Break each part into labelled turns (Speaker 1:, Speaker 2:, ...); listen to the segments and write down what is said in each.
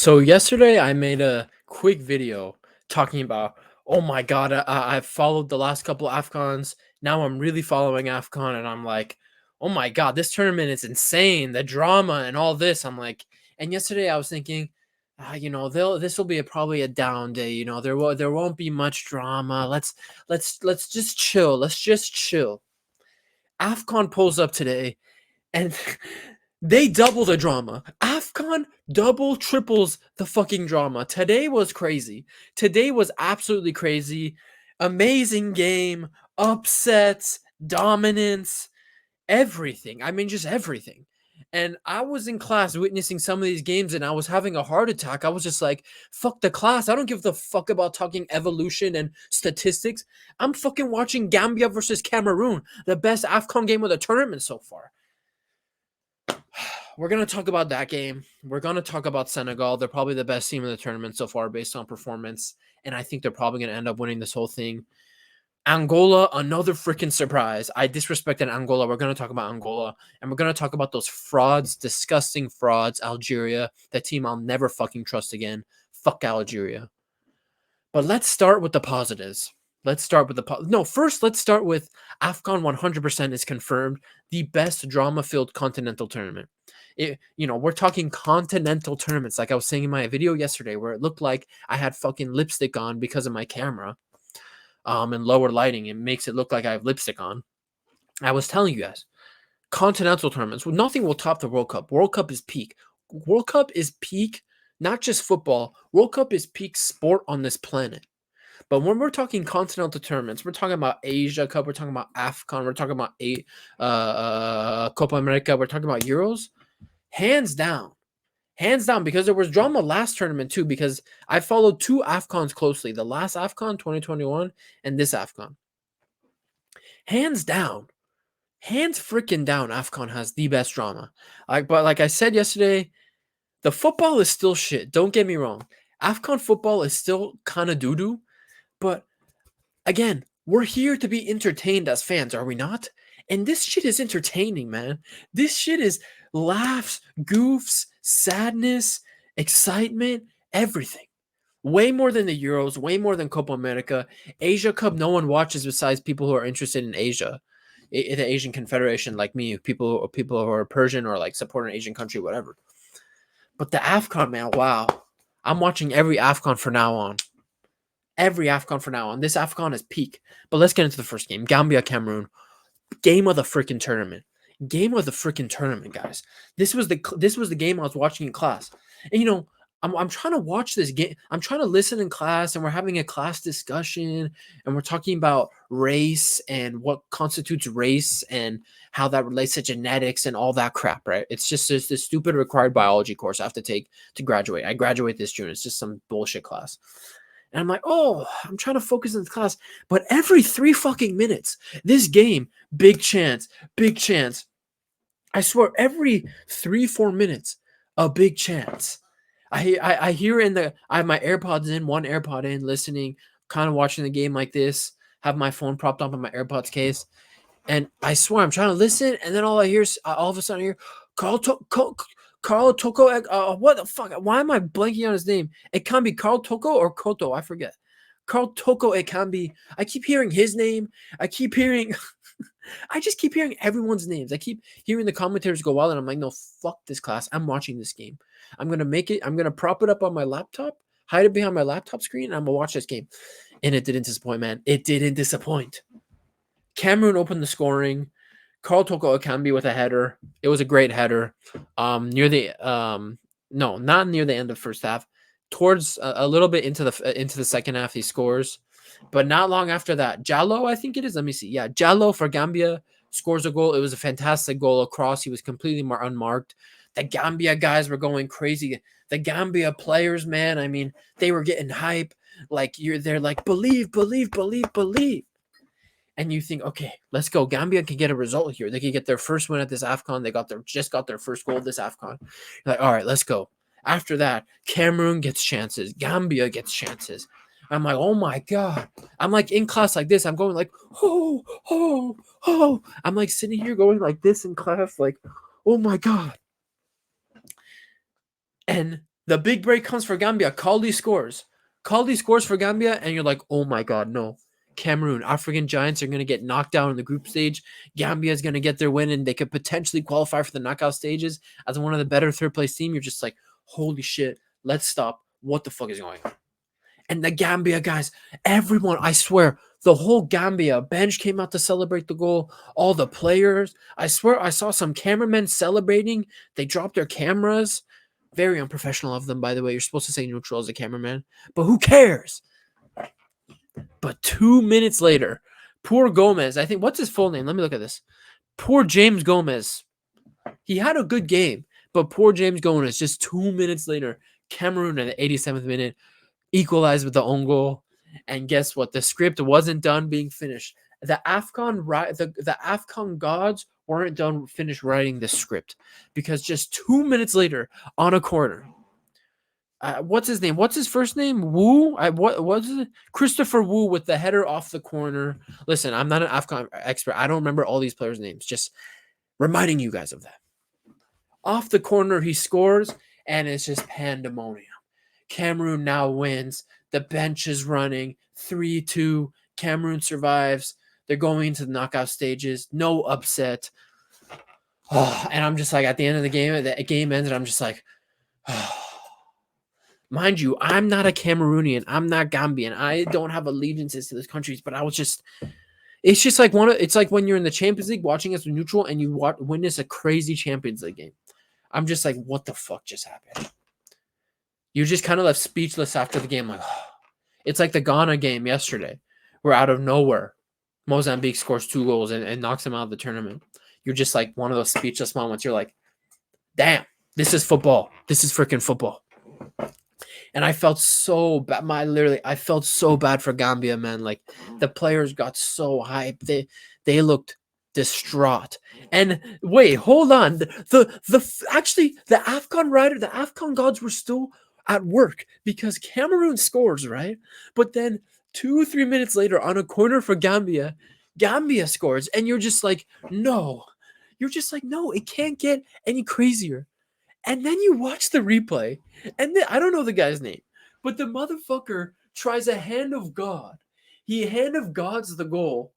Speaker 1: So yesterday I made a quick video talking about, oh my god, I've followed the last couple of AFCONs. Now I'm really following AFCON, and I'm like, oh my god, this tournament is insane. The drama and all this. I'm like, and yesterday I was thinking, this will be probably a down day. There won't be much drama. Let's just chill. Let's just chill. AFCON pulls up today, and they double the drama. AFCON double triples the fucking drama. Today was crazy. Today was absolutely crazy. Amazing game, upsets, dominance, everything. I mean, just everything. And I was in class witnessing some of these games, and I was having a heart attack. I was just like, fuck the class. I don't give the fuck about talking evolution and statistics. I'm fucking watching Gambia versus Cameroon, the best AFCON game of the tournament so far. We're going to talk about that game. We're going to talk about Senegal. They're probably the best team in the tournament so far based on performance, and I think they're probably going to end up winning this whole thing. Angola, another freaking surprise. I disrespected Angola. We're going to talk about Angola, and we're going to talk about those frauds, disgusting frauds, Algeria, the team I'll never fucking trust again. Fuck Algeria. But let's start with the positives. First, let's start with AFCON 100% is confirmed the best drama-filled continental tournament. We're talking continental tournaments, like I was saying in my video yesterday, where it looked like I had fucking lipstick on because of my camera, and lower lighting. It makes it look like I have lipstick on. I was telling you guys, continental tournaments, nothing will top the World Cup. World Cup is peak. World Cup is peak, not just football. World Cup is peak sport on this planet. But when we're talking continental tournaments, we're talking about Asia Cup, we're talking about AFCON, we're talking about Copa America, we're talking about Euros. Hands down, because there was drama last tournament too, because I followed two AFCONs closely, the last AFCON 2021 and this AFCON. Hands freaking down, AFCON has the best drama. But like I said yesterday, the football is still shit. Don't get me wrong. AFCON football is still kind of doo-doo. But again, we're here to be entertained as fans, are we not? And this shit is entertaining, man. This shit is laughs, goofs, sadness, excitement, everything. Way more than the Euros, way more than Copa America. Asia Cup, no one watches besides people who are interested in Asia, in the Asian Confederation, like me, people who are Persian or like support an Asian country, whatever. But the AFCON, man, wow. I'm watching every AFCON from now on. This AFCON is peak. But let's get into the first game. Gambia, Cameroon. Game of the freaking tournament. Guys. This was the game I was watching in class. And I'm trying to watch this game. I'm trying to listen in class, and we're having a class discussion, and we're talking about race and what constitutes race and how that relates to genetics and all that crap, right? It's just this stupid required biology course I have to take to graduate. I graduate this June. It's just some bullshit class. And I'm like, oh, I'm trying to focus in the class. But every 3 fucking minutes, this game, big chance. I swear, every 3-4 minutes, a big chance. I hear I have my AirPods in, one AirPod in, listening, kind of watching the game like this, have my phone propped up in my AirPods case. And I swear, I'm trying to listen, and then all I hear is, all of a sudden I hear, Carl Toko, what the fuck? Why am I blanking on his name? It can be Carl Toko or Koto, I forget. Carl Toko, it can be. I keep hearing his name. I just keep hearing everyone's names. I keep hearing the commentators go wild, and I'm like, no, fuck this class. I'm watching this game. I'm going to prop it up on my laptop, hide it behind my laptop screen, and I'm going to watch this game. And it didn't disappoint, man. It didn't disappoint. Cameroon opened the scoring. Carl Toko Akambi with a header. It was a great header. Not near the end of first half. Towards a little bit into the second half, he scores. But not long after that, Jallo, I think it is. Let me see. Yeah, Jallo for Gambia scores a goal. It was a fantastic goal across. He was completely unmarked. The Gambia guys were going crazy. The Gambia players, man, I mean, they were getting hype. They're like, believe. And you think, okay, let's go. Gambia can get a result here. They can get their first win at this AFCON. They just got their first goal this AFCON. You're like, all right, let's go. After that, Cameroon gets chances. Gambia gets chances. I'm like, oh my God. I'm like in class like this. I'm going like, oh. I'm like sitting here going like this in class, like, oh my God. And The big break comes for Gambia. Caldi scores. Caldi scores for Gambia, and you're like, oh my god, no. Cameroon, African Giants are going to get knocked down in the group stage. Gambia is going to get their win, and they could potentially qualify for the knockout stages as one of the better third place team. You're just like, holy shit, let's stop. What the fuck is going on? And the Gambia guys, everyone, I swear, the whole Gambia bench came out to celebrate the goal. All the players, I swear, I saw some cameramen celebrating. They dropped their cameras. Very unprofessional of them, by the way. You're supposed to say neutral as a cameraman, but who cares? But 2 minutes later, poor Gomez, I think, what's his full name? Let me look at this. Poor James Gomez. He had a good game, but poor James Gomez, just 2 minutes later, Cameroon at the 87th minute equalized with the own goal. And guess what? The script wasn't done being finished. The AFCON gods weren't done finished writing the script because just 2 minutes later on a corner, what's his name? What's his first name? Wu? What was it? Christopher Wu with the header off the corner. Listen, I'm not an AFCON expert. I don't remember all these players' names. Just reminding you guys of that. Off the corner, he scores, and it's just pandemonium. Cameroon now wins. The bench is running 3-2. Cameroon survives. They're going into the knockout stages. No upset. Oh, and I'm just like, at the end of the game ends, and I'm just like, oh. Mind you, I'm not a Cameroonian. I'm not Gambian. I don't have allegiances to those countries, but I was just, it's just like it's like when you're in the Champions League watching as a neutral and you witness a crazy Champions League game. I'm just like, what the fuck just happened? You just kind of left speechless after the game. Like, oh. It's like the Ghana game yesterday, where out of nowhere, Mozambique scores 2 goals and knocks them out of the tournament. You're just like one of those speechless moments. You're like, damn, this is football. This is freaking football. And I felt so bad. I felt so bad for Gambia, man. Like the players got so hyped. They looked distraught. And wait, hold on. Actually the AFCON gods were still at work because Cameroon scores, right? But then 2-3 minutes later on a corner for Gambia scores, and you're just like, no. You're just like, no, it can't get any crazier. And then you watch the replay, and then, I don't know the guy's name, but the motherfucker tries a hand of God. He hand of God's the goal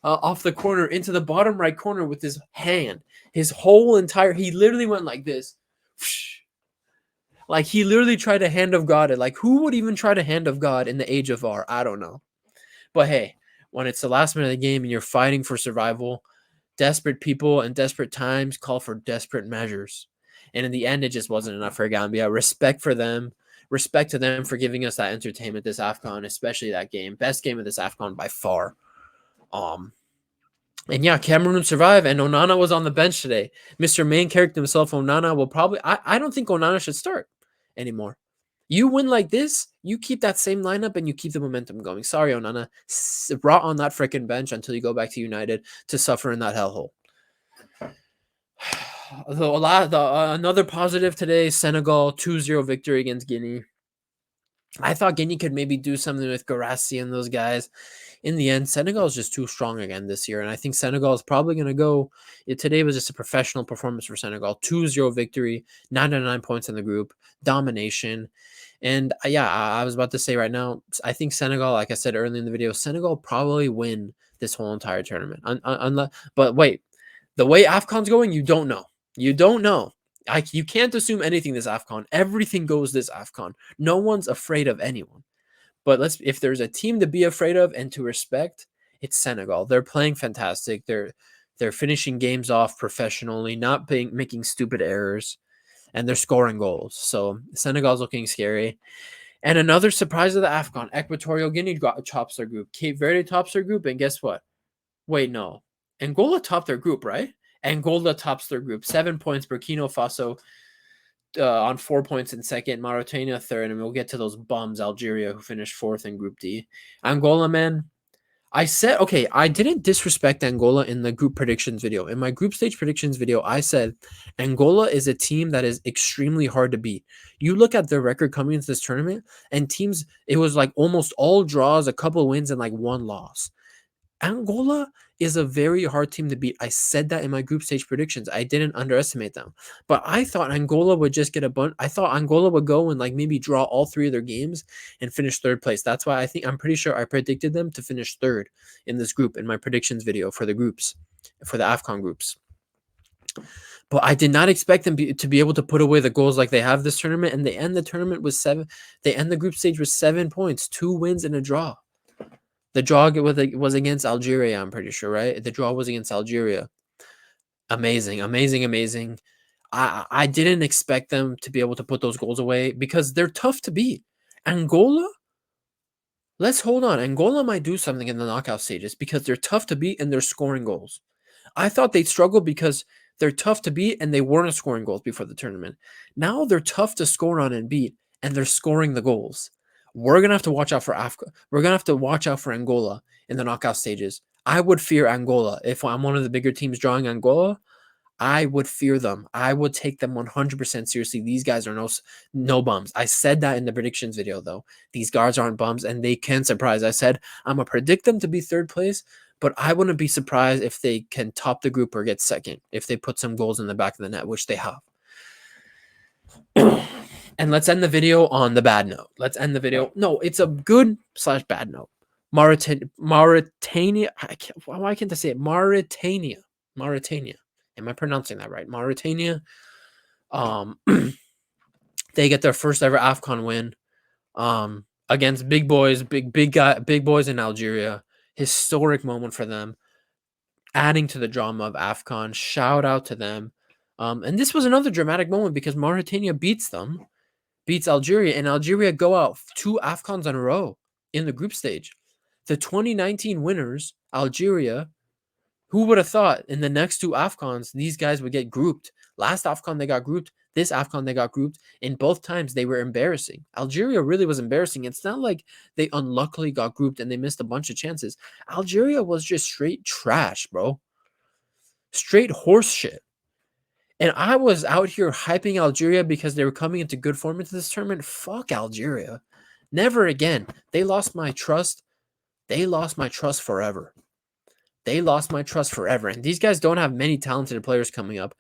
Speaker 1: off the corner into the bottom right corner with his hand. His whole entire, he literally went like this. Like he literally tried a hand of God. Like who would even try to hand of God in the age of VAR? I don't know. But hey, when it's the last minute of the game and you're fighting for survival, desperate people and desperate times call for desperate measures. And in the end, it just wasn't enough for Gambia. Respect to them for giving us that entertainment this AFCON, especially that game. Best game of this AFCON by far. And yeah, Cameroon survived, and Onana was on the bench today. Mr. Main character himself, Onana, will probably... I don't think Onana should start anymore. You win like this, you keep that same lineup, and you keep the momentum going. Sorry, Onana. Rot on that freaking bench until you go back to United to suffer in that hellhole. Another positive today, Senegal 2-0 victory against Guinea. I thought Guinea could maybe do something with Garassi and those guys. In the end, Senegal is just too strong again this year, and I think Senegal is probably going to go. Today was just a professional performance for Senegal. 2-0 victory, 99 points in the group, domination. And yeah, I was about to say right now, I think Senegal, like I said earlier in the video, Senegal probably win this whole entire tournament. But wait, the way AFCON's going, you don't know. You don't know. You can't assume anything this AFCON. Everything goes this AFCON. No one's afraid of anyone. But if there's a team to be afraid of and to respect, it's Senegal. They're playing fantastic. They're finishing games off professionally, not making stupid errors, and they're scoring goals. So Senegal's looking scary. And another surprise of the AFCON, Equatorial Guinea tops their group. Cape Verde tops their group, and guess what? Wait, no. Angola topped their group, right? Angola tops their group. 7 points. Burkina Faso on 4 points in second. Mauritania third. And we'll get to those bums, Algeria, who finished fourth in Group D. Angola, man. I didn't disrespect Angola in the group predictions video. In my group stage predictions video, I said Angola is a team that is extremely hard to beat. You look at their record coming into this tournament, and teams, it was like almost all draws, a couple wins, and like 1 loss. Angola is a very hard team to beat. I said that in my group stage predictions. I didn't underestimate them. But I thought Angola would just get a bunch. I thought Angola would go and like maybe draw all 3 of their games and finish third place. That's why I'm pretty sure I predicted them to finish third in this group in my predictions video for the groups, for the AFCON groups. But I did not expect them to be able to put away the goals like they have this tournament, and they end the tournament with 7. They end the group stage with 7 points, 2 wins and a draw. The draw was against Algeria, I'm pretty sure, right? The draw was against Algeria. Amazing, amazing, amazing. I didn't expect them to be able to put those goals away because they're tough to beat. Angola, let's hold on. Angola might do something in the knockout stages because they're tough to beat and they're scoring goals. I thought they'd struggle because they're tough to beat and they weren't scoring goals before the tournament. Now they're tough to score on and beat, and they're scoring the goals. We're gonna have to watch out for AFCON. We're gonna have to watch out for Angola in the knockout stages. I would fear Angola if I'm one of the bigger teams drawing Angola. I would fear them. I would take them 100% seriously. These guys are no bums. I said that in the predictions video, though. These guards aren't bums, and they can surprise. I said I'm going to predict them to be third place, but I wouldn't be surprised if they can top the group or get second, if they put some goals in the back of the net, which they have. And let's end the video on the bad note. Let's end the video. No, it's a good/bad note. Mauritania. Why can't I say it? Mauritania. Am I pronouncing that right? Mauritania. They get their first ever AFCON win against big boys in Algeria. Historic moment for them, adding to the drama of AFCON. Shout out to them. And this was another dramatic moment because Mauritania beats Algeria, and Algeria go out 2 AFCONs in a row in the group stage. The 2019 winners, Algeria. Who would have thought in the next 2 AFCONs, these guys would get grouped? Last AFCON, they got grouped. This AFCON, they got grouped. In both times, they were embarrassing. Algeria really was embarrassing. It's not like they unluckily got grouped and they missed a bunch of chances. Algeria was just straight trash, bro. Straight horse shit. And I was out here hyping Algeria because they were coming into good form into this tournament. Fuck Algeria. Never again. They lost my trust. They lost my trust forever. They lost my trust forever. And these guys don't have many talented players coming up.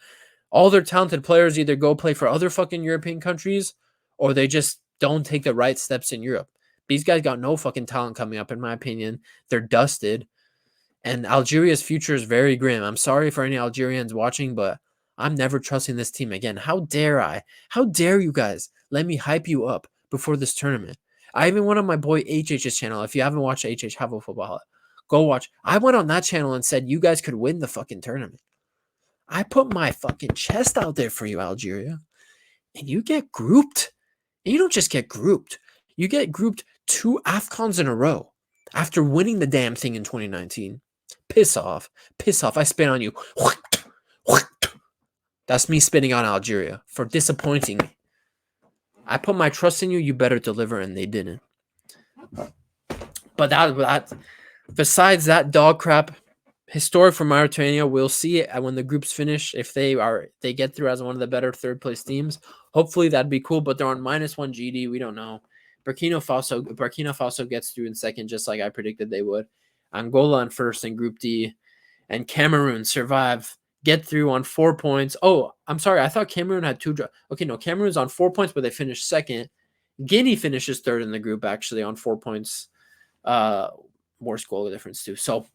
Speaker 1: All their talented players either go play for other fucking European countries or they just don't take the right steps in Europe. These guys got no fucking talent coming up, in my opinion. They're dusted. And Algeria's future is very grim. I'm sorry for any Algerians watching, but I'm never trusting this team again. How dare I? How dare you guys let me hype you up before this tournament? I even went on my boy HH's channel. If you haven't watched HH, have a football. Go watch. I went on that channel and said you guys could win the fucking tournament. I put my fucking chest out there for you, Algeria. And you get grouped. And you don't just get grouped. You get grouped 2 AFCONs in a row after winning the damn thing in 2019. Piss off. Piss off. I spit on you. That's me spitting on Algeria for disappointing me. I put my trust in you. You better deliver, and they didn't. But that besides that dog crap, historic for Mauritania. We'll see it when the groups finish if they get through as one of the better third place teams. Hopefully that'd be cool. But they're on -1 GD. We don't know. Burkina Faso gets through in second, just like I predicted they would. Angola in first in Group D, and Cameroon survive, get through on 4 points. Oh, I'm sorry. I thought Cameroon had 2 draws. Okay, no, Cameroon's on 4 points, but they finished second. Guinea finishes third in the group, actually, on 4 points. Worst goal difference too. So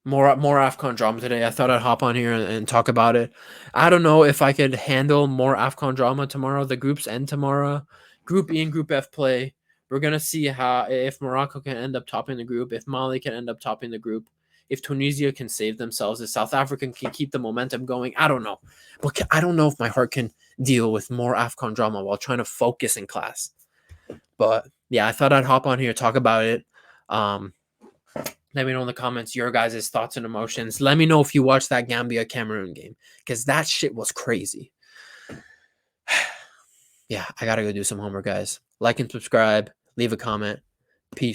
Speaker 1: more AFCON drama today. I thought I'd hop on here and talk about it. I don't know if I could handle more AFCON drama tomorrow. The groups end tomorrow. Group E and Group F play. We're gonna see if Morocco can end up topping the group, if Mali can end up topping the group, if Tunisia can save themselves, if South Africa can keep the momentum going. I don't know, but I don't know if my heart can deal with more AFCON drama while trying to focus in class. But yeah, I thought I'd hop on here talk about it. Let me know in the comments your guys' thoughts and emotions. Let me know if you watched that Gambia-Cameroon game, because that shit was crazy. Yeah, I gotta go do some homework, guys. Like and subscribe. Leave a comment. Peace.